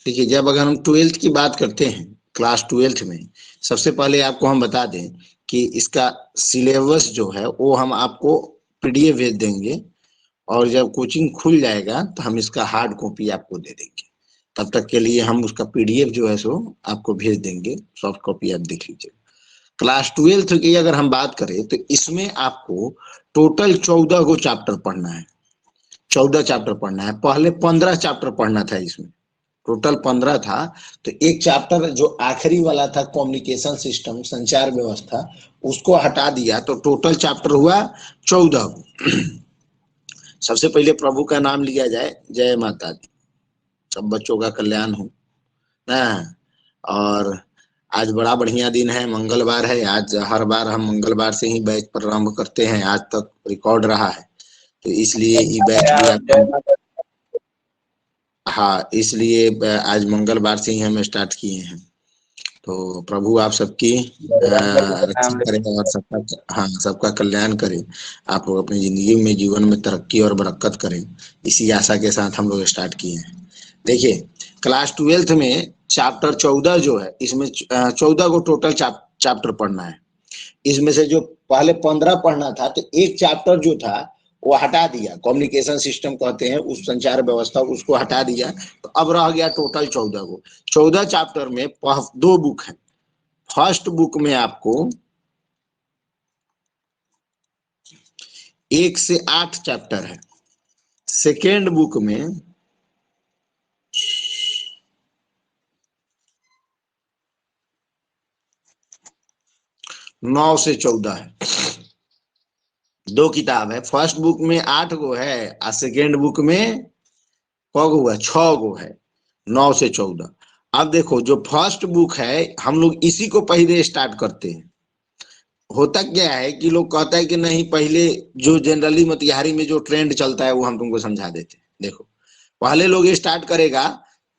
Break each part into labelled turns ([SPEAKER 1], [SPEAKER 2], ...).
[SPEAKER 1] देखिए, जब अगर हम 12th की बात करते हैं, क्लास 12th में सबसे पहले आपको हम बता दें कि इसका सिलेबस जो है वो हम आपको पीडीएफ भेज देंगे, और जब कोचिंग खुल जाएगा तो हम इसका हार्ड कॉपी आपको दे देंगे। तब तक के लिए हम उसका पीडीएफ जो है सो आपको भेज देंगे, सॉफ्ट कॉपी आप देख लीजिए। क्लास 12th की अगर हम बात करें तो इसमें आपको टोटल 14 को चैप्टर पढ़ना है, 14 चैप्टर पढ़ना है। पहले 15 चैप्टर पढ़ना था, इसमें टोटल 15 था। तो एक चैप्टर जो आखिरी वाला था कम्युनिकेशन सिस्टम, संचार व्यवस्था, उसको हटा दिया तो टोटल चैप्टर हुआ 14। सबसे पहले प्रभु का नाम लिया जाए। जय माता दी, सब बच्चों का कल्याण हो ना। और आज बड़ा बढ़िया दिन है, मंगलवार है। आज हर बार हम मंगलवार से ही बैच प्रारंभ करते हैं, आज तक रिकॉर्ड रहा है, तो इसलिए ये बैच भी आप, हाँ, इसलिए आज मंगलवार से ही हम स्टार्ट किए हैं। तो प्रभु आप सबकी रक्षा करें और सबका, हाँ, सबका कल्याण करें। आप लोग अपनी जिंदगी में, जीवन में तरक्की और बरकत करें, इसी आशा के साथ हम लोग स्टार्ट किए हैं। देखिए, क्लास 12th में चैप्टर 14 जो है, इसमें 14 को टोटल चैप्टर पढ़ना है। इसमें से जो पहले 15 पढ़ना था, तो एक चैप्टर जो था वो हटा दिया, कम्युनिकेशन सिस्टम कहते हैं उस संचार व्यवस्था, उसको हटा दिया। तो अब रह गया टोटल 14 को। 14 चैप्टर में 2 बुक है। फर्स्ट बुक में आपको 1 से 8 चैप्टर है। सेकेंड बुक में 9 से 14 है। 2 किताब है। फर्स्ट बुक में 8 गो है और सेकेंड बुक में क गो है, 6 गो है, 9 से 14। अब देखो, जो फर्स्ट बुक है हम लोग इसी को पहले स्टार्ट करते हैं। होता क्या है कि लोग कहता है कि नहीं, पहले जो जनरली मोतिहारी में जो ट्रेंड चलता है वो हम तुमको समझा देते हैं। देखो, पहले लोग स्टार्ट करेगा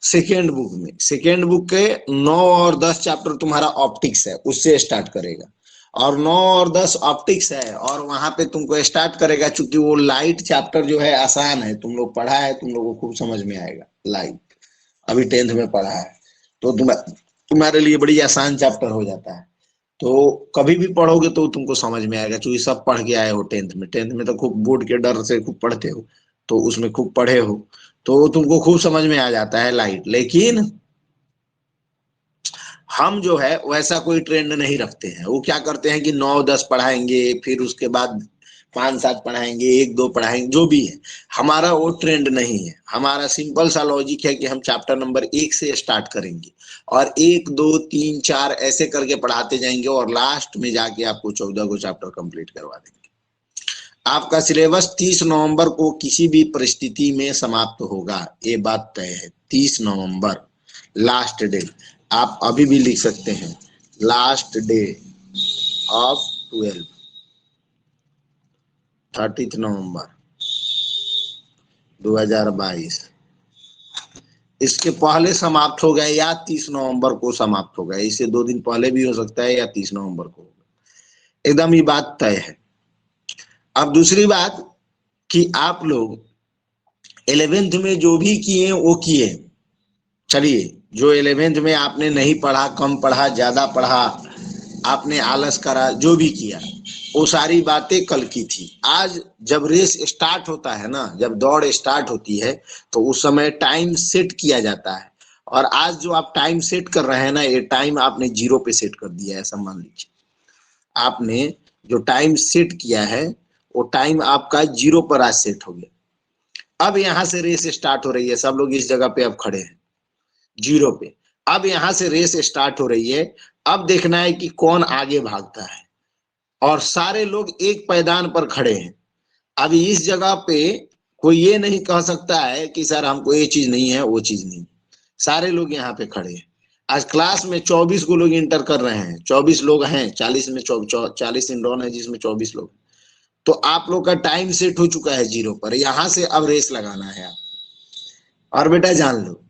[SPEAKER 1] सेकेंड बुक में। सेकेंड बुक के 9 और 10 चैप्टर तुम्हारा ऑप्टिक्स है, उससे स्टार्ट करेगा। और 9 और 10 ऑप्टिक्स है, और वहां पे तुमको स्टार्ट करेगा, चूंकि वो लाइट चैप्टर जो है आसान है, तुम लोग पढ़ा है, तुम लोगों को खूब समझ में आएगा। लाइट अभी 10th में पढ़ा है तो तुम्हारे लिए बड़ी आसान चैप्टर हो जाता है। तो कभी भी पढ़ोगे तो तुमको समझ में आएगा, क्योंकि सब पढ़ के आए हो 10th में। 10th में तो खूब बोर्ड के डर से खूब पढ़ते हो, तो उसमें खूब पढ़े हो, तो तुमको खूब समझ में आ जाता है लाइट। लेकिन हम जो है वैसा कोई ट्रेंड नहीं रखते हैं। वो क्या करते हैं कि 9-10 पढ़ाएंगे, फिर उसके बाद 5-7 पढ़ाएंगे, 1-2 पढ़ाएंगे, जो भी है। हमारा वो ट्रेंड नहीं है। हमारा सिंपल सा लॉजिक है कि हम चैप्टर नंबर 1 से स्टार्ट करेंगे, और 1, 2, 3, 4 ऐसे करके पढ़ाते जाएंगे, और लास्ट में जाके आपको 14 को चैप्टर कंप्लीट करवा देंगे। आपका सिलेबस 30 नवंबर को किसी भी परिस्थिति में समाप्त होगा, ये बात तय है। 30 नवंबर लास्ट डे। आप अभी भी लिख सकते हैं, लास्ट डे ऑफ 12, 30 नवंबर 2022। इसके पहले समाप्त हो गया या 30 नवंबर को समाप्त हो गया। इससे 2 दिन पहले भी हो सकता है या 30 नवंबर को होगा। एकदम ये बात तय है। अब दूसरी बात कि आप लोग 11th में जो भी किए वो किए। चलिए, जो 11th में आपने नहीं पढ़ा, कम पढ़ा, ज्यादा पढ़ा, आपने आलस करा, जो भी किया, वो सारी बातें कल की थी। आज जब रेस स्टार्ट होता है ना, जब दौड़ स्टार्ट होती है, तो उस समय टाइम सेट किया जाता है। और आज जो आप टाइम सेट कर रहे हैं ना, ये टाइम आपने 0 पे सेट कर दिया है। ऐसा मान लीजिए, आपने जो टाइम सेट किया है वो टाइम आपका 0 पर आज सेट हो गया। अब यहां से रेस स्टार्ट हो रही है। सब लोग इस जगह पे अब खड़े हैं 0 पे। अब यहां से रेस स्टार्ट हो रही है। अब देखना है कि कौन आगे भागता है, और सारे लोग एक पैदान पर खड़े हैं। अब इस जगह पे कोई ये नहीं कह सकता है कि सर हमको ये चीज नहीं है, वो चीज नहीं। सारे लोग यहाँ पे खड़े हैं। आज क्लास में 24 को लोग इंटर कर रहे हैं। 24 लोग हैं, 40 में 40 इनरोल है, जिसमें 24 लोग। तो आप लोग का टाइम सेट हो चुका है 0 पर। यहां से अब रेस लगाना है आप। और बेटा जान लो,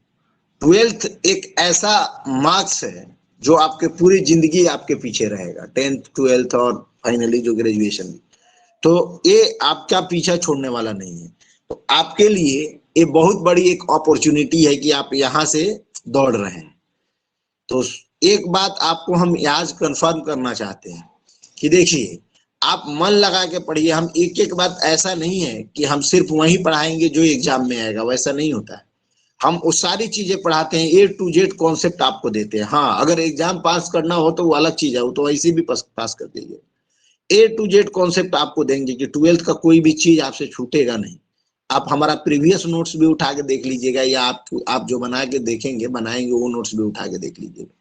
[SPEAKER 1] 12th एक ऐसा मार्क्स है जो आपके पूरी जिंदगी आपके पीछे रहेगा। 10th 12th और फाइनली जो ग्रेजुएशन, तो ये आपका पीछा छोड़ने वाला नहीं है। तो आपके लिए ये बहुत बड़ी एक अपॉर्चुनिटी है कि आप यहाँ से दौड़ रहे हैं। तो एक बात आपको हम आज कंफर्म करना चाहते हैं कि देखिए, आप मन लगा के पढ़िए। हम एक एक बात, ऐसा नहीं है कि हम सिर्फ वही पढ़ाएंगे जो एग्जाम में आएगा, वैसा नहीं होता है। हम वो सारी चीजें पढ़ाते हैं, A to Z कॉन्सेप्ट आपको देते हैं। हाँ, अगर एग्जाम पास करना हो तो वो अलग चीज है, वो तो ऐसे भी पास कर दीजिए। A to Z कॉन्सेप्ट आपको देंगे कि 12th का कोई भी चीज आपसे छूटेगा नहीं। आप हमारा प्रीवियस नोट्स भी उठा के देख लीजिएगा, या आप जो बना के देखेंगे, बनाएंगे, वो नोट्स भी उठा के देख लीजिएगा।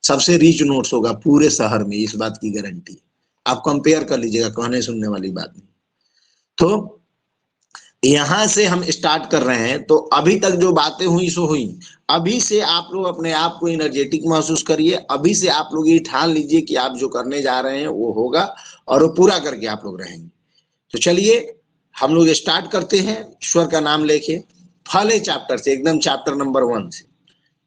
[SPEAKER 1] सबसे रिच नोट्स होगा पूरे शहर में, इस बात की गारंटी। आप कंपेयर कर लीजिएगा, कहने सुनने वाली बात नहीं। तो यहां से हम स्टार्ट कर रहे हैं। तो अभी तक जो बातें हुई सो हुई। अभी से आप लोग अपने आप को एनर्जेटिक महसूस करिए। अभी से आप लोग ये ठान लीजिए कि आप जो करने जा रहे हैं वो होगा, और वो पूरा करके आप लोग रहेंगे। तो चलिए हम लोग स्टार्ट करते हैं, ईश्वर का नाम लेके। पहले चैप्टर से, एकदम चैप्टर नंबर 1 से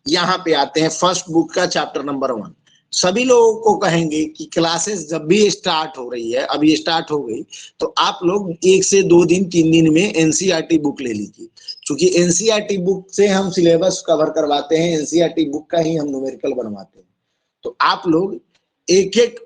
[SPEAKER 1] यहाँ पे आते हैं। फर्स्ट बुक का चैप्टर नंबर 1। सभी लोगों को कहेंगे कि क्लासेस जब भी स्टार्ट हो रही है, अभी स्टार्ट हो गई, तो आप लोग 1 से 2 दिन 3 दिन में एनसीईआरटी बुक ले लीजिए। क्योंकि एनसीईआरटी बुक से हम सिलेबस कवर करवाते हैं, एनसीईआरटी बुक का ही हम न्यूमेरिकल बनवाते हैं। तो आप लोग एक एक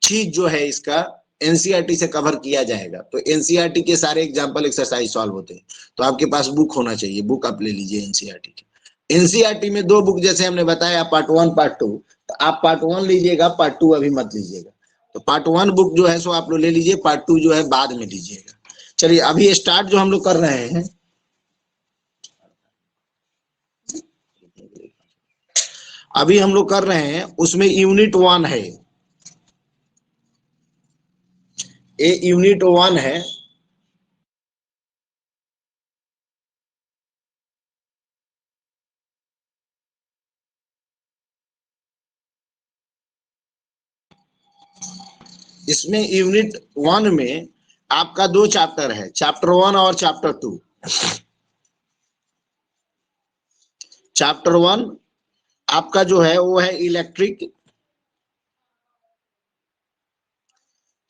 [SPEAKER 1] चीज जो है इसका एनसीईआरटी से कवर किया जाएगा। तो एनसीईआरटी के सारे एग्जाम्पल एक्सरसाइज सॉल्व होते हैं। तो आपके पास बुक होना चाहिए, बुक आप ले लीजिए एनसीईआरटी की। एनसीईआरटी में 2 बुक जैसे हमने बताया, पार्ट 1 पार्ट 2। तो आप पार्ट 1 लीजिएगा, पार्ट 2 अभी मत लीजिएगा। तो पार्ट 1 बुक जो है सो आप लोग ले लीजिए, पार्ट 2 जो है बाद में लीजिएगा। चलिए अभी स्टार्ट जो हम लोग कर रहे हैं, अभी हम लोग कर रहे हैं, उसमें यूनिट 1 है। ये यूनिट 1 है। इसमें यूनिट 1 में आपका 2 चैप्टर है, चैप्टर 1 और चैप्टर 2। चैप्टर 1 आपका जो है वो है इलेक्ट्रिक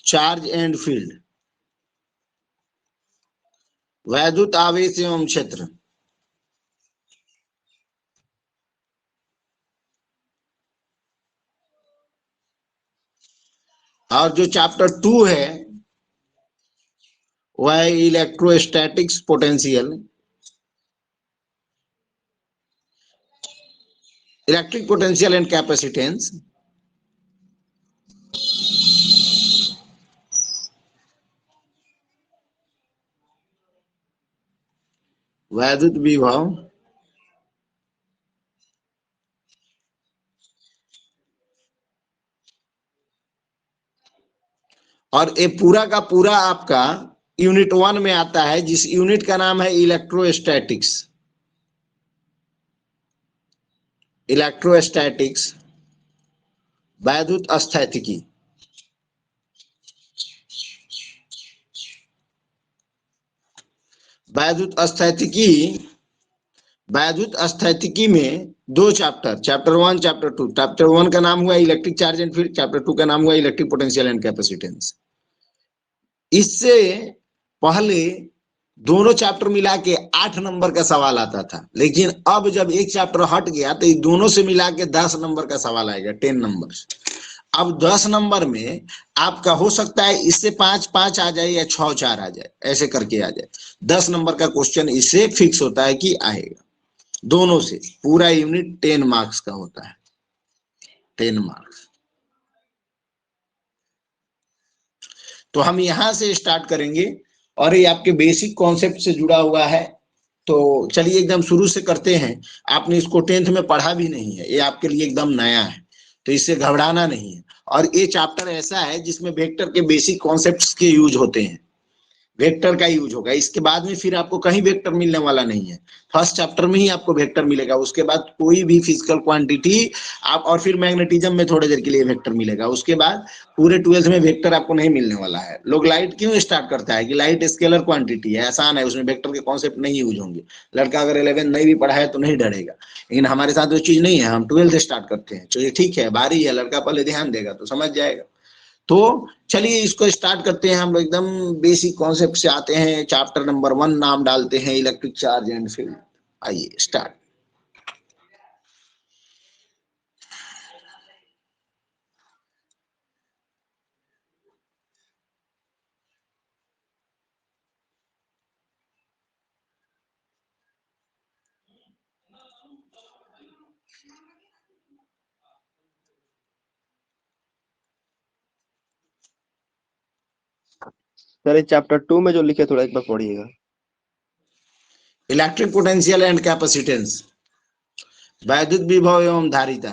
[SPEAKER 1] चार्ज एंड फील्ड, वैद्युत आवेश एवं क्षेत्र। और जो चैप्टर 2 है वह है electrostatics potential, electric potential and capacitance, वैद्युत विभव, और ये पूरा का पूरा आपका यूनिट 1 में आता है, जिस यूनिट का नाम है इलेक्ट्रोस्टैटिक्स। इलेक्ट्रोस्टैटिक्स, वैद्युत स्थैतिकी। वैद्युत स्थैतिकी, वैद्युत स्थैतिकी में 2 चैप्टर, चैप्टर 1 चैप्टर 2। चैप्टर 1 का नाम हुआ electric charge and field, chapter 2 का नाम हुआ इलेक्ट्रिक पोटेंशियल एंड कैपेसिटेंस। इससे पहले दोनों चैप्टर मिला के 8 नंबर का सवाल आता था, लेकिन अब जब एक चैप्टर हट गया तो ये दोनों से मिला के 10 नंबर का सवाल आएगा, 10 नंबर। अब 10 नंबर में आपका हो सकता है इससे 5-5 आ जाए या 6-4 आ जाए, ऐसे करके आ जाए। 10 नंबर का क्वेश्चन इससे फिक्स होता है कि आएगा। दोनों से पूरा यूनिट 10 मार्क्स का होता है, 10 मार्क्स। तो हम यहां से स्टार्ट करेंगे, और ये आपके बेसिक कॉन्सेप्ट से जुड़ा हुआ है। तो चलिए एकदम शुरू से करते हैं। आपने इसको 10th में पढ़ा भी नहीं है, ये आपके लिए एकदम नया है, तो इससे घबराना नहीं है। और ये चैप्टर ऐसा है जिसमें वेक्टर के बेसिक कॉन्सेप्ट्स के यूज होते हैं, वेक्टर का यूज होगा। इसके बाद में फिर आपको कहीं वेक्टर मिलने वाला नहीं है, फर्स्ट चैप्टर में ही आपको वेक्टर मिलेगा। उसके बाद कोई भी फिजिकल क्वांटिटी आप, और फिर मैग्नेटिज्म में थोड़ी देर के लिए वेक्टर मिलेगा। उसके बाद पूरे 12th में वेक्टर आपको नहीं मिलने वाला है। लोग लाइट क्यों स्टार्ट करता है कि लाइट स्केलर क्वांटिटी है, आसान है, उसमें वेक्टर के कॉन्सेप्ट नहीं यूज होंगे। लड़का अगर 11 नहीं भी पढ़ा है तो नहीं डरेगा, लेकिन हमारे साथ वो चीज नहीं है, हम 12th स्टार्ट करते हैं। चलिए ठीक है, बारी है, लड़का पहले ध्यान देगा तो समझ जाएगा। तो चलिए इसको स्टार्ट करते हैं। हम लोग एकदम बेसिक कॉन्सेप्ट से आते हैं। चैप्टर नंबर 1 नाम डालते हैं इलेक्ट्रिक चार्ज एंड फील्ड। आइए स्टार्ट।
[SPEAKER 2] सर चैप्टर 2 में जो लिखे थोड़ा एक बार पढ़िएगा।
[SPEAKER 1] इलेक्ट्रिक पोटेंशियल एंड कैपेसिटेंस, वैद्युत विभव एवं धारिता,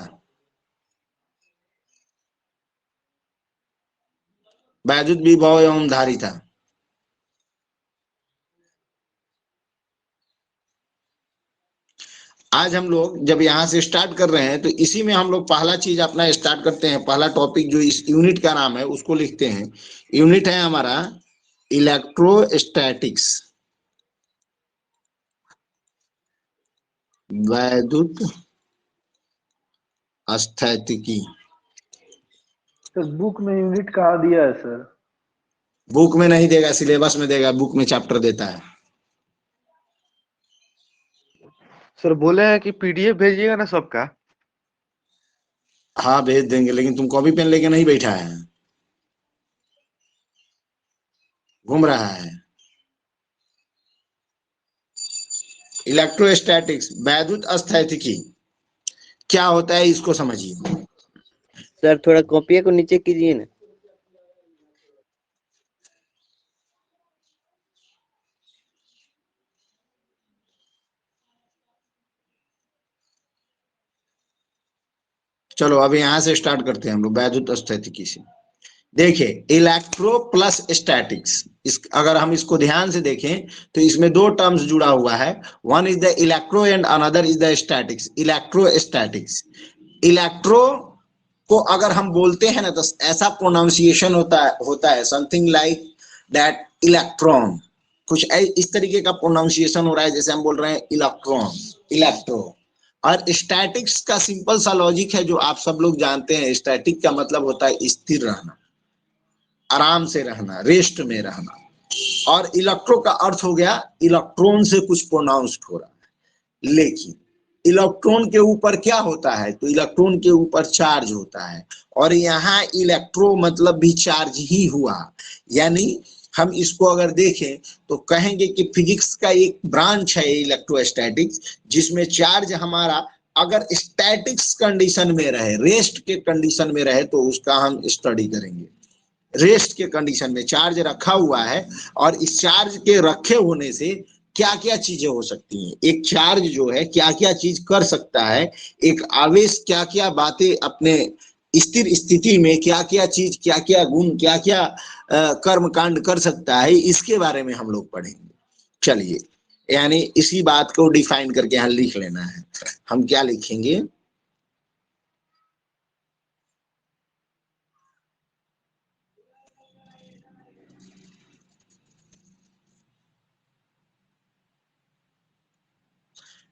[SPEAKER 1] वैद्युत विभव एवं धारिता। आज हम लोग जब यहाँ से स्टार्ट कर रहे हैं तो इसी में हम लोग पहला चीज अपना स्टार्ट करते हैं। पहला टॉपिक जो इस यूनिट का नाम है उसको लिखते हैं। यूनिट है हमारा इलेक्ट्रोस्टैटिक्स, वैद्युत स्थैतिकी।
[SPEAKER 3] सर बुक में यूनिट कहाँ दिया है सर?
[SPEAKER 1] बुक में नहीं देगा, सिलेबस में देगा, बुक में चैप्टर देता है।
[SPEAKER 2] सर बोले हैं कि पीडीएफ भेजिएगा ना सबका।
[SPEAKER 1] हाँ भेज देंगे, लेकिन तुम कॉपी पेन लेके नहीं बैठा है, घूम रहा है। इलेक्ट्रोस्टैटिक्स, वैद्युत स्थैतिकी क्या होता है इसको समझिए।
[SPEAKER 4] सर थोड़ा कॉपिया को नीचे कीजिए ना।
[SPEAKER 1] चलो अब यहां से स्टार्ट करते हैं हम लोग वैद्युत स्थैतिकी से। देखिए इलेक्ट्रो प्लस स्टैटिक्स, इस अगर हम इसको ध्यान से देखें तो इसमें दो टर्म्स जुड़ा हुआ है। One is the electro and another is the statics. Electrostatics, electro को अगर हम बोलते हैं ना तो ऐसा प्रोनाउंसिएशन होता है समथिंग लाइक दैट इलेक्ट्रॉन, कुछ इस तरीके का प्रोनाउंसिएशन हो रहा है जैसे हम बोल रहे हैं इलेक्ट्रॉन, इलेक्ट्रो। और स्टैटिक्स का सिंपल सा लॉजिक है जो आप सब लोग जानते हैं। स्टैटिक का मतलब होता है स्थिर रहना, आराम से रहना, रेस्ट में रहना। और इलेक्ट्रो का अर्थ हो गया इलेक्ट्रॉन से कुछ प्रोनाउंस्ड हो रहा है। लेकिन इलेक्ट्रॉन के ऊपर क्या होता है, तो इलेक्ट्रॉन के ऊपर चार्ज होता है। और यहाँ इलेक्ट्रो मतलब भी चार्ज ही हुआ। यानी हम इसको अगर देखें तो कहेंगे कि फिजिक्स का एक ब्रांच है इलेक्ट्रोस्टैटिक्स, जिसमें चार्ज हमारा अगर स्टैटिक्स कंडीशन में रहे, रेस्ट के कंडीशन में रहे, तो उसका हम स्टडी करेंगे। रेस्ट के कंडीशन में चार्ज रखा हुआ है और इस चार्ज के रखे होने से क्या क्या चीजें हो सकती हैं। एक चार्ज जो है क्या क्या चीज कर सकता है, एक आवेश क्या क्या बातें अपने स्थिर स्थिति में क्या क्या चीज, क्या क्या गुण, क्या क्या कर्म कांड कर सकता है, इसके बारे में हम लोग पढ़ेंगे। चलिए, यानी इसी बात को डिफाइन करके यहाँ लिख लेना है। हम क्या लिखेंगे,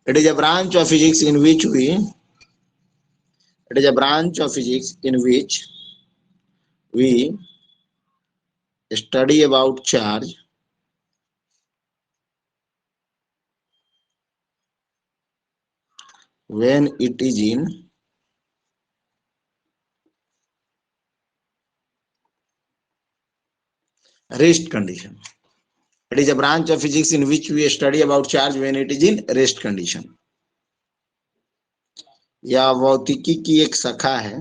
[SPEAKER 1] it is a branch of physics in which we study about charge when it is in rest condition. It is a branch of physics in which we study about charge when it is in rest condition. यह भौतिकी की एक शाखा है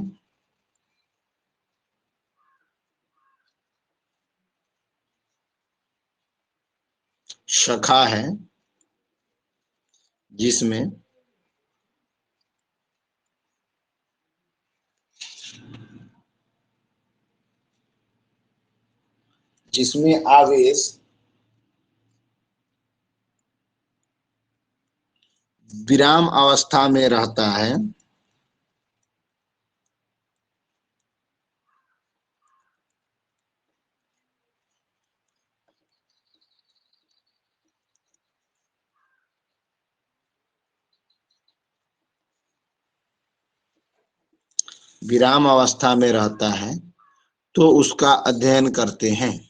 [SPEAKER 1] जिसमें आवेश विराम अवस्था में रहता है तो उसका अध्ययन करते हैं।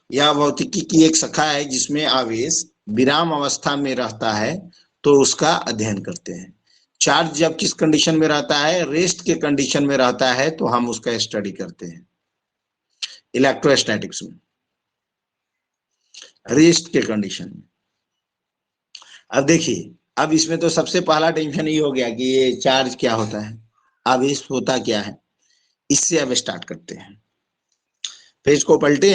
[SPEAKER 1] यह भौतिकी की एक शाखा है जिसमें आवेश विराम अवस्था में रहता है तो उसका अध्ययन करते हैं। चार्ज जब किस कंडीशन में रहता है, रेस्ट के कंडीशन में रहता है, तो हम उसका स्टडी करते हैं। इलेक्ट्रोस्टैटिक्स में रेस्ट के कंडीशन में अब देखिए, अब इसमें तो सबसे पहला टेंशन ये हो गया कि ये चार्ज क्या होता है, आवेश होता क्या है। इससे अब स्टार्ट करते हैं। पेज को पलटे।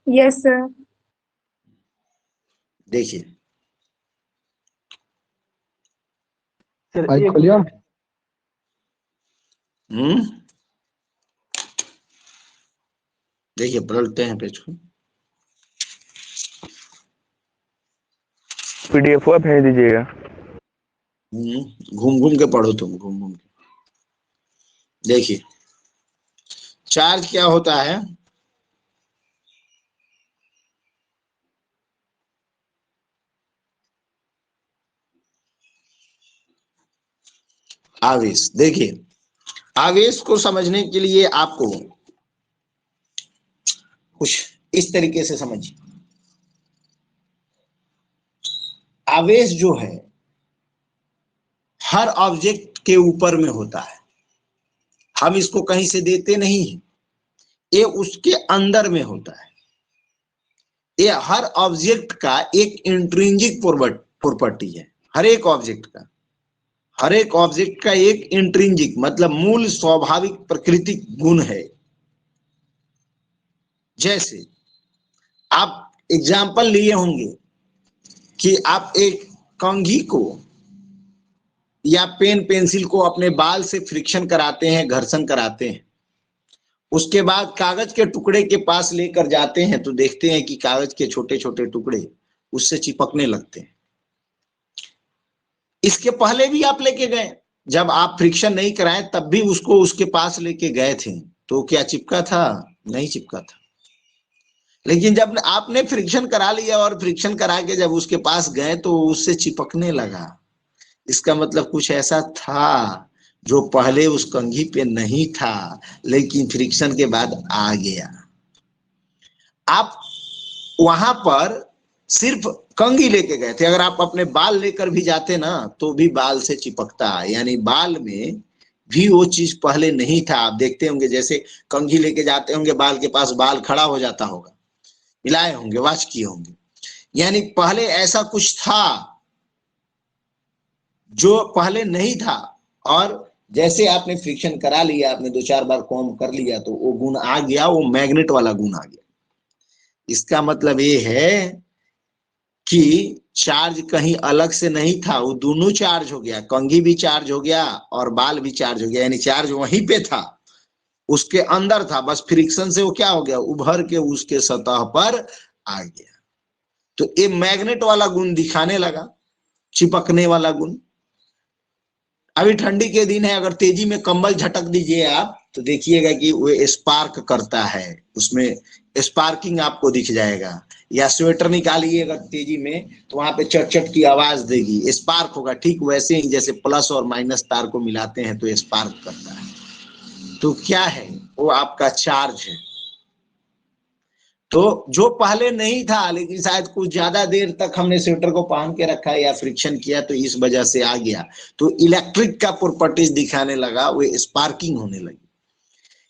[SPEAKER 5] Yes sir.
[SPEAKER 1] देखिए,
[SPEAKER 3] सर
[SPEAKER 2] भाई
[SPEAKER 3] एक
[SPEAKER 2] खोलियो।
[SPEAKER 1] देखिए पलटते हैं पेज को।
[SPEAKER 2] पीडीएफ हुआ भेज दीजिएगा।
[SPEAKER 1] घूम घूम के पढ़ो तुम, घूम घूम के। देखिए, चार्ज क्या होता है। आवेश। देखिए, आवेश को समझने के लिए आपको कुछ इस तरीके से समझिए। आवेश जो है हर ऑब्जेक्ट के ऊपर में होता है, हम इसको कहीं से देते नहीं हैं, ये उसके अंदर में होता है। ये हर ऑब्जेक्ट का एक इंट्रिंसिक प्रॉपर्टी है। हर एक ऑब्जेक्ट का, हर एक ऑब्जेक्ट का एक इंट्रिंसिक मतलब मूल स्वाभाविक प्राकृतिक गुण है। जैसे आप एग्जाम्पल लिए होंगे कि आप एक कंघी को या पेन पेंसिल को अपने बाल से फ्रिक्शन कराते हैं, घर्षण कराते हैं, उसके बाद कागज के टुकड़े के पास लेकर जाते हैं तो देखते हैं कि कागज के छोटे छोटे टुकड़े उससे चिपकने लगते हैं। इसके पहले भी आप लेके गए, जब आप फ्रिक्शन नहीं कराए तब भी उसको उसके पास लेके गए थे, तो क्या चिपका था? नहीं चिपका था। लेकिन जब आपने फ्रिक्शन करा लिया और फ्रिक्शन करा के जब उसके पास गए तो उससे चिपकने लगा। इसका मतलब कुछ ऐसा था जो पहले उस कंघी पे नहीं था, लेकिन फ्रिक्शन के बाद आ गया। आप वहां पर सिर्फ कंघी लेके गए थे, अगर आप अपने बाल लेकर भी जाते ना तो भी बाल से चिपकता, यानी बाल में भी वो चीज पहले नहीं था। आप देखते होंगे जैसे कंघी लेके जाते होंगे, बाल के पास बाल खड़ा हो जाता होगा, मिलाए होंगे, वॉच किए होंगे, यानी पहले ऐसा कुछ था जो पहले नहीं था। और जैसे आपने फ्रिक्शन करा लिया, आपने 2-4 बार कॉम्ब कर लिया तो वो गुण आ गया, वो मैग्नेट वाला गुण आ गया। इसका मतलब ये है कि चार्ज कहीं अलग से नहीं था, वो दोनों चार्ज हो गया, कंघी भी चार्ज हो गया और बाल भी चार्ज हो गया, यानी चार्ज वहीं पे था, उसके अंदर था, बस फ्रिक्शन से वो क्या हो गया, उभर के उसके सतह पर आ गया। तो ये मैग्नेट वाला गुण दिखाने लगा, चिपकने वाला गुण। अभी ठंडी के दिन है, अगर तेजी में कंबल झटक दीजिए आप तो देखिएगा कि वो स्पार्क करता है, उसमें स्पार्किंग आपको दिख जाएगा। या स्वेटर निकालिए अगर तेजी में तो वहां पे चट चट की आवाज देगी, स्पार्क होगा। ठीक वैसे ही जैसे प्लस और माइनस तार को मिलाते हैं तो स्पार्क करता है। तो क्या है वो? आपका चार्ज है। तो जो पहले नहीं था, लेकिन शायद कुछ ज्यादा देर तक हमने स्वेटर को पहन के रखा या फ्रिक्शन किया तो इस वजह से आ गया, तो इलेक्ट्रिक का प्रॉपर्टीज दिखाने लगा, वो स्पार्किंग होने लगी।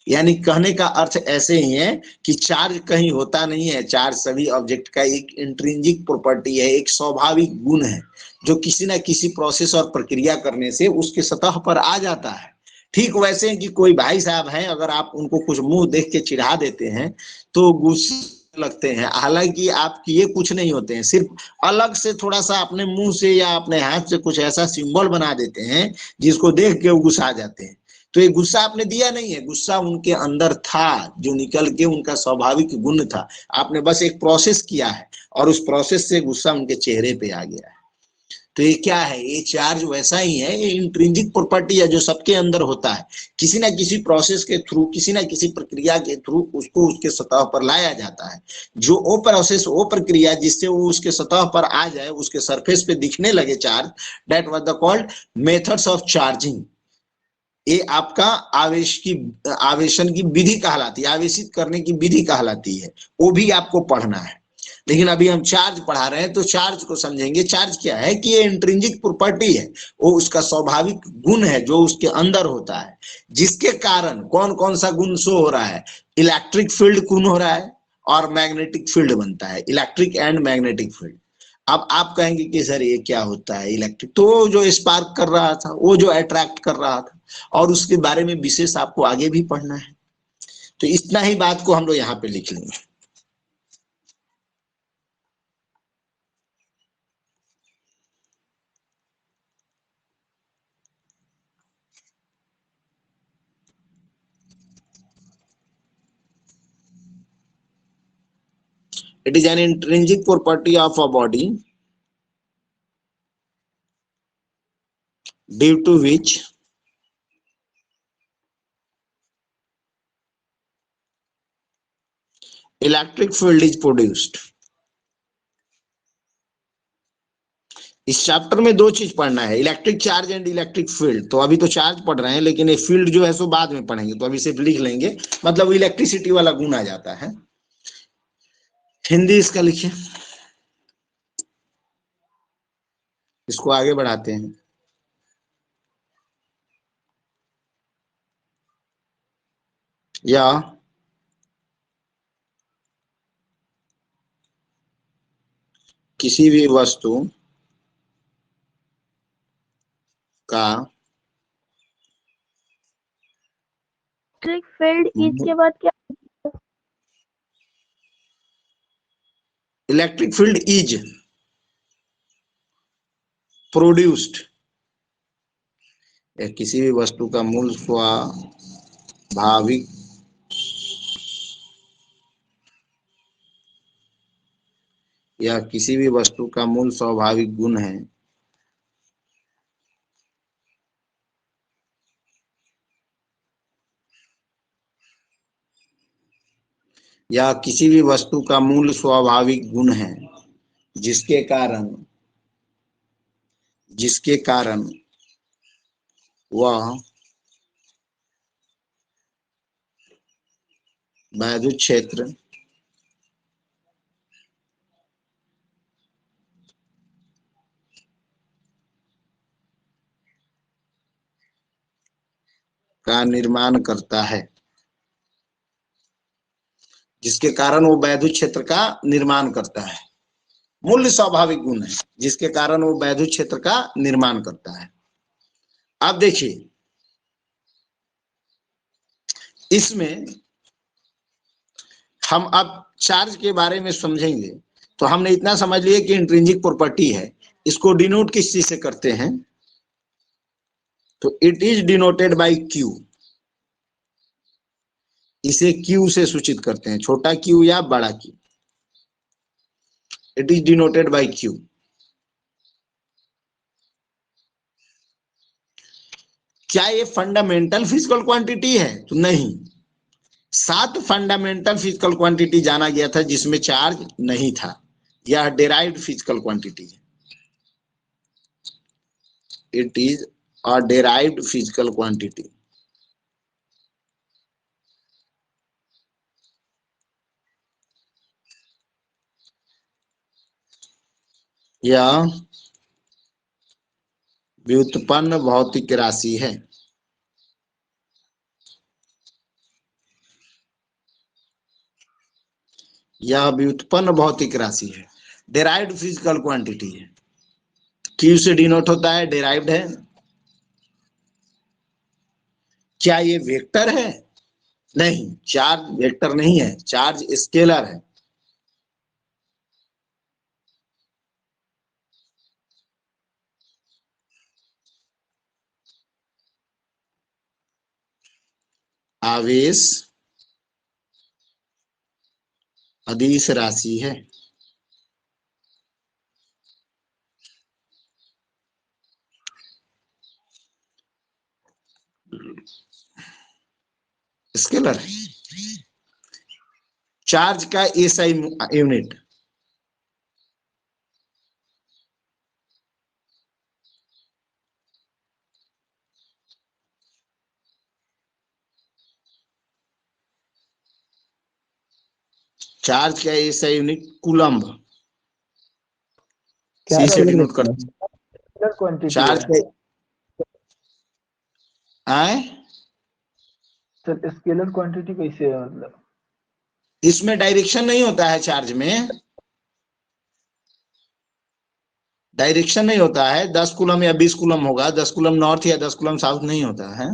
[SPEAKER 1] यानी कहने का अर्थ ऐसे ही है कि चार्ज कहीं होता नहीं है, चार्ज सभी ऑब्जेक्ट का एक इंट्रिंसिक प्रॉपर्टी है, एक स्वाभाविक गुण है जो किसी ना किसी प्रोसेस और प्रक्रिया करने से उसके सतह पर आ जाता है। ठीक वैसे कि कोई भाई साहब हैं, अगर आप उनको कुछ मुंह देख के चिढ़ा देते हैं तो गुस्से लगते हैं, हालांकि आप किए कुछ नहीं होते हैं, सिर्फ अलग से थोड़ा सा अपने मुंह से या अपने हाथ से कुछ ऐसा सिंबल बना देते हैं जिसको देख के वो गुस्सा जाते हैं। तो ये गुस्सा आपने दिया नहीं है, गुस्सा उनके अंदर था जो निकल के उनका स्वाभाविक गुण था। आपने बस एक प्रोसेस किया है और उस प्रोसेस से गुस्सा उनके चेहरे पे आ गया है। तो ये क्या है? ये चार्ज वैसा ही है, ये इंट्रिंसिक प्रॉपर्टी है जो सबके अंदर होता है। किसी ना किसी प्रोसेस के थ्रू, किसी ना किसी प्रक्रिया के थ्रू उसको उसके सतह पर लाया जाता है। जो वो प्रोसेस, वो प्रक्रिया जिससे वो उसके सतह पर आ जाए, उसके सरफेस पे दिखने लगे charge, that was the called methods of charging. ये आपका आवेशन की विधि कहलाती है, आवेशित करने की विधि कहलाती है, वो भी आपको पढ़ना है। लेकिन अभी हम चार्ज पढ़ा रहे हैं तो चार्ज को समझेंगे। चार्ज क्या है कि ये इंट्रिंसिक प्रॉपर्टी है, वो उसका स्वाभाविक गुण है जो उसके अंदर होता है, जिसके कारण कौन कौन सा गुण शो हो रहा है? इलेक्ट्रिक फील्ड गुण हो रहा है और मैग्नेटिक फील्ड बनता है, इलेक्ट्रिक एंड मैग्नेटिक फील्ड। अब आप कहेंगे कि सर ये क्या होता है इलेक्ट्रिक, तो जो स्पार्क कर रहा था, वो जो अट्रैक्ट कर रहा था, और उसके बारे में विशेष आपको आगे भी पढ़ना है, तो इतना ही बात को हम लोग यहाँ पे लिख लेंगे। It is an intrinsic property of a body due to which electric field is produced। इस चैप्टर में दो चीज पढ़ना है, electric charge and electric field. तो अभी तो चार्ज पढ़ रहे हैं, लेकिन ये फील्ड जो है सो बाद में पढ़ेंगे, तो अभी सिर्फ लिख लेंगे, मतलब इलेक्ट्रिसिटी वाला गुण आ जाता है। हिंदी इसका लिखिए, इसको आगे बढ़ाते हैं। या किसी भी वस्तु का
[SPEAKER 5] इलेक्ट्रिक फील्ड इसके बाद क्या?
[SPEAKER 1] इलेक्ट्रिक फील्ड इज प्रोड्यूस्ड, किसी भी वस्तु का मूल स्वाभाविक या किसी भी वस्तु का मूल स्वाभाविक गुण है या किसी भी वस्तु का मूल स्वाभाविक गुण है जिसके कारण वह वैद्युत क्षेत्र का निर्माण करता है, जिसके कारण वो वैद्युत क्षेत्र का निर्माण करता है। मूल स्वाभाविक गुण है जिसके कारण वो वैद्युत क्षेत्र का निर्माण करता है। अब देखिए, इसमें हम अब चार्ज के बारे में समझेंगे। तो हमने इतना समझ लिया कि इंट्रिंसिक प्रॉपर्टी है, इसको डिनोट किस चीज से करते हैं, तो it is denoted by Q. इसे क्यू से सूचित करते हैं, छोटा क्यू या बड़ा Q. It is denoted by Q. क्या ये फंडामेंटल फिजिकल क्वांटिटी है? तो नहीं। 7 फंडामेंटल फिजिकल क्वांटिटी जाना गया था जिसमें चार्ज नहीं था। यह डेराइव्ड फिजिकल क्वांटिटी है। It is a derived physical quantity. यह व्युत्पन्न भौतिक राशि है। यह व्युत्पन्न भौतिक राशि है, डेराइव्ड फिजिकल क्वांटिटी है। क्यू से डिनोट होता है, डेराइव्ड है। क्या ये वेक्टर है? नहीं, चार्ज वेक्टर नहीं है, चार्ज स्केलर है। आवेश अदिश राशि है। स्केलर है। चार्ज का एसआई यूनिट चार्ज का एसआई यूनिट कूलम्ब। सी से डिनोट करते हैं
[SPEAKER 3] क्वांटिटी
[SPEAKER 1] चार्ज
[SPEAKER 3] है
[SPEAKER 1] का। आए
[SPEAKER 3] सर, स्केलर क्वांटिटी कैसे है मतलब?
[SPEAKER 1] इसमें डायरेक्शन नहीं होता है, चार्ज में डायरेक्शन नहीं होता है। 10 कूलम या 20 कूलम होगा, 10 कूलम नॉर्थ या 10 कूलम साउथ नहीं होता है।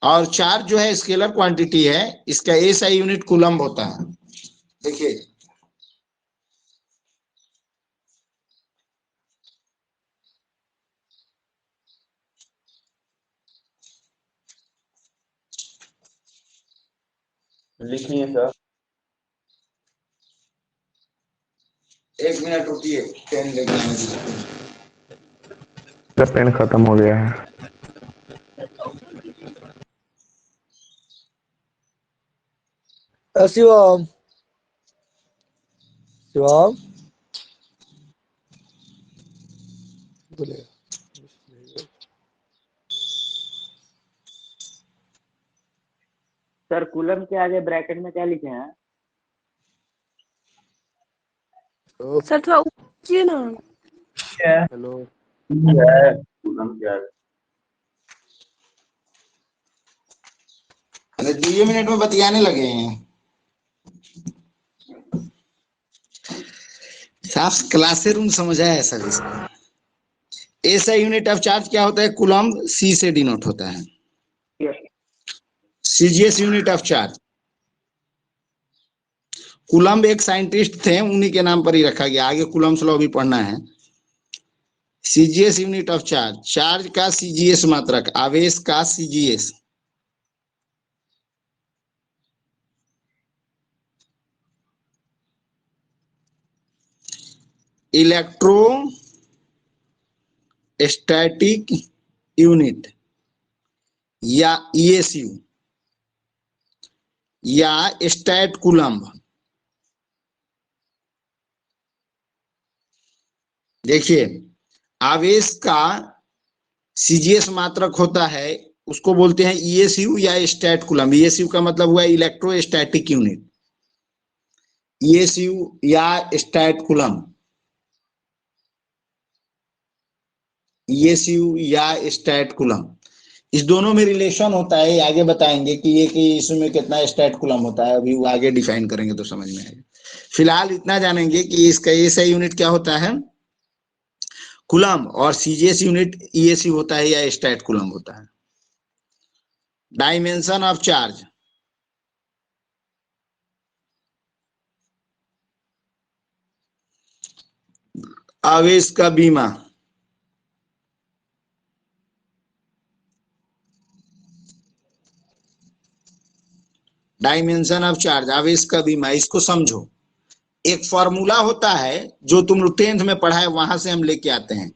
[SPEAKER 1] और चार्ज जो है स्केलर क्वांटिटी है, इसका एसआई यूनिट कूलम्ब होता है। देखिए
[SPEAKER 2] लिखिए सर।
[SPEAKER 1] 1 मिनट रुकिए, पेन लेके आने दीजिए।
[SPEAKER 6] पेन खत्म हो गया है।
[SPEAKER 3] शिवम शिवम बोले
[SPEAKER 4] सर कूलम के आगे ब्रैकेट में क्या लिखे हैं?
[SPEAKER 5] सर थोड़ा ऊंची ना।
[SPEAKER 2] हेलो।
[SPEAKER 1] अरे 2 मिनट में बतियाने लगे हैं। साफ क्लासरूम समझा है सब इसको। ऐसा यूनिट ऑफ चार्ज क्या होता है? कूलम्ब, सी से डिनोट होता है। CGS unit of charge. Coulomb एक साइंटिस्ट थे, उन्हीं के नाम पर ही रखा गया। आगे कूलम्ब्स लॉ भी पढ़ना है। CGS unit of charge, charge का सीजीएस मात्रक, आवेश का सीजीएस। इलेक्ट्रोस्टैटिक यूनिट या ईएसयू या स्टैट कूलम्ब। देखिए आवेश का सीजीएस मात्रक होता है, उसको बोलते हैं ईएसयू या स्टैट कूलम्ब। ईएसयू का मतलब हुआ इलेक्ट्रोस्टैटिक यूनिट, ईएसयू या स्टैट कूलम्ब। ईएसयू या स्टैट कूलम्ब, इस दोनों में रिलेशन होता है। आगे बताएंगे कि ये कि इसमें कितना स्टैट कूलम्ब होता है, अभी वो आगे डिफाइन करेंगे तो समझ में आएगा। फिलहाल इतना जानेंगे कि इसका एसआई यूनिट क्या होता है, कूलम्ब, और सीजीएस यूनिट ईएसयू होता है या स्टैट कूलम्ब होता है। डायमेंशन ऑफ चार्ज, आवेश का बीमा, डायमेंशन ऑफ चार्ज, आवेश का बीमा। इसको समझो, एक फॉर्मूला होता है जो तुम लोग 10th में पढ़ा है, वहां से हम लेके आते हैं।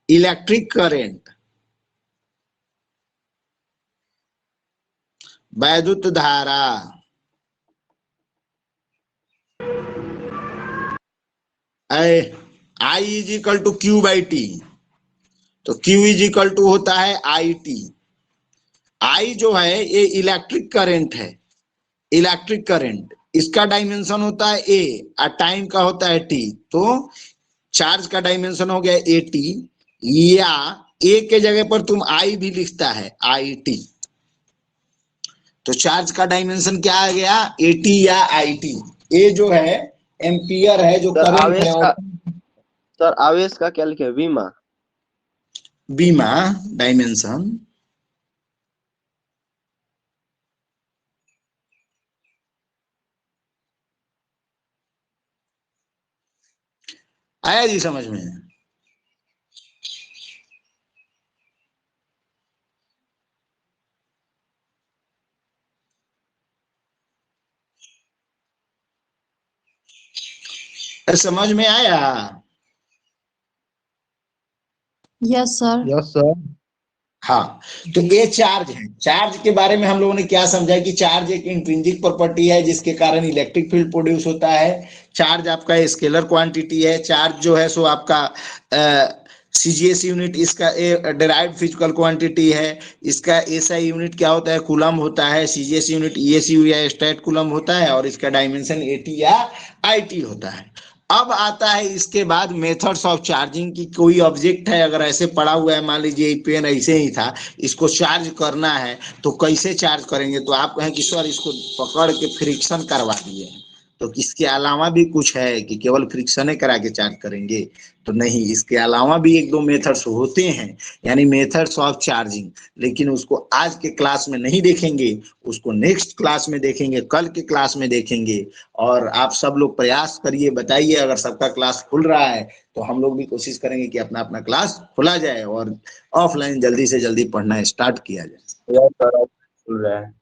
[SPEAKER 1] इलेक्ट्रिक करंट, वैद्युत धारा, I is equal to Q by T. तो क्यू इज इक्वल टू होता है आई टी। आई जो है ये इलेक्ट्रिक करंट है, इलेक्ट्रिक करंट, इसका डायमेंशन होता है ए और टाइम का होता है टी। तो चार्ज का डायमेंशन हो गया ए टी, या ए के जगह पर तुम आई भी लिखता है, आई टी। तो चार्ज का डायमेंशन क्या आ गया, ए टी या आई टी। ए जो है एम्पियर है, जो
[SPEAKER 2] सर
[SPEAKER 1] करंट
[SPEAKER 2] आवेश
[SPEAKER 1] है।
[SPEAKER 2] का, सर आवेश का क्या लिखे? बीमा।
[SPEAKER 1] बीमा डायमेंशन, आया जी समझ में? समझ में आया?
[SPEAKER 5] Yes sir.
[SPEAKER 2] Yes sir.
[SPEAKER 1] हाँ, तो ये चार्ज है। चार्ज के बारे में हम लोगों ने क्या समझा कि चार्ज एक इंट्रिंसिक प्रॉपर्टी है जिसके कारण इलेक्ट्रिक फील्ड प्रोड्यूस होता है। चार्ज आपका स्केलर क्वांटिटी है। चार्ज जो है सो आपका सीजीएस यूनिट इसका डिराइव्ड फिजिकल क्वांटिटी है। इसका एसआई यूनिट क्या होता है, कूलम्ब होता है। सीजीएस यूनिट ईएसयू या स्टैट कूलम्ब होता है, और इसका डायमेंशन एटी या आईटी होता है। अब आता है इसके बाद मेथड्स ऑफ चार्जिंग की। कोई ऑब्जेक्ट है अगर ऐसे पड़ा हुआ है, मान लीजिए पेन ऐसे ही था, इसको चार्ज करना है तो कैसे चार्ज करेंगे? तो आप कहें कि सर इसको पकड़ के फ्रिक्शन करवा दिए हैं, तो इसके अलावा भी कुछ है कि केवल फ्रिक्शन करा के चार्ज करेंगे? तो नहीं, इसके अलावा भी एक दो मेथड्स होते हैं, यानी मेथड्स ऑफ चार्जिंग। लेकिन उसको आज के क्लास में नहीं देखेंगे, उसको नेक्स्ट क्लास में देखेंगे, कल के क्लास में देखेंगे। और आप सब लोग प्रयास करिए, बताइए अगर सबका क्लास खुल रहा है तो हम लोग भी कोशिश करेंगे कि अपना अपना क्लास खुला जाए और ऑफलाइन जल्दी से जल्दी पढ़ना स्टार्ट किया जाए।
[SPEAKER 2] खुल रहा है।